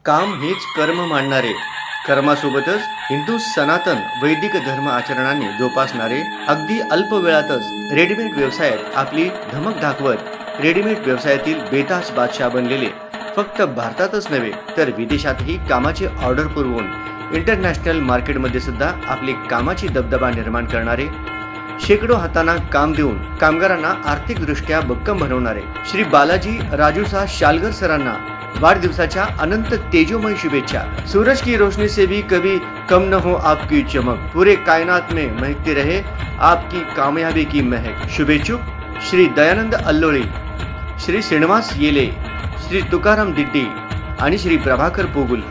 काम हेच कर्म मानणारे, कर्मासोबतच हिंदू सनातन वैदिक धर्म आचरणाने जोपासणारे, अगदी अल्प वेळातच रेडीमेड व्यवसायात आपली धमक दाखवत रेडीमेड व्यवसायातील बेताज बादशाह बनलेले, फक्त भारतातच नव्हे तर विदेशातही कामाची ऑर्डर पुरवून इंटरनॅशनल मार्केटमध्ये सुद्धा आपली कामाची दबदबा निर्माण करणारे, शेकडो हातांना काम देऊन कामगारांना आर्थिकदृष्ट्या भक्कम बनवणारे श्री बालाजी राजूसा शालगर सरांना वाढदिवसाच्या अनंत तेजोमय शुभेच्छा। सूरज की रोशनी से भी कभी कम न हो आपकी चमक, पूरे कायनात में महकती रहे आपकी कामयाबी की महक। शुभेच्छुक श्री दयानंद अल्लोळे, श्री श्रीनिवास येले, श्री तुकाराम दिड्डी आणि श्री प्रभाकर पोगुल।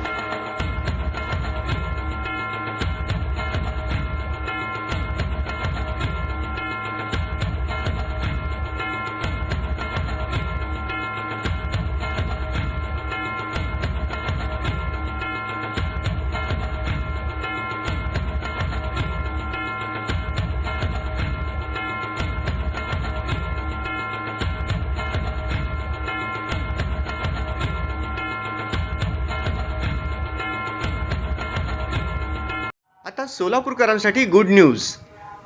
आता सोलापूरकरांसाठी गुड न्यूज।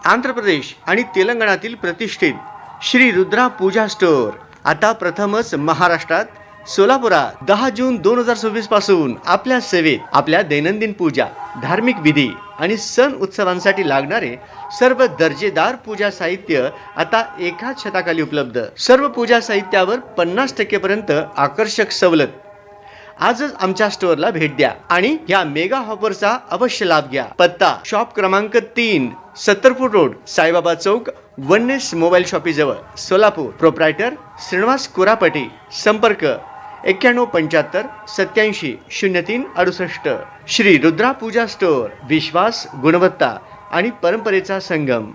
आंध्र प्रदेश आणि तेलंगणातील प्रतिष्ठित श्री रुद्रा पूजा स्टोअर आता प्रथमच महाराष्ट्रात सोलापुरात 10 जून 2026 पासून आपल्या सेवेत। आपल्या दैनंदिन पूजा, धार्मिक विधी आणि सण उत्सवांसाठी लागणारे सर्व दर्जेदार पूजा साहित्य आता एकाच छताखाली उपलब्ध। सर्व पूजा साहित्यावर 50% पर्यंत आकर्षक सवलत। आजच आमच्या स्टोअरला भेट द्या आणि या मेगा ऑफरचा अवश्य लाभ घ्या। पत्ता शॉप क्रमांक 3, 70 फूट रोड, साईबाबा चौक, वननेस मोबाईल शॉपी जवळ, सोलापूर। प्रोप्रायटर श्रीनिवास कुरापटी। संपर्क 9175 87 03 68। श्री रुद्रा पूजा स्टोअर, विश्वास, गुणवत्ता आणि परंपरेचा संगम।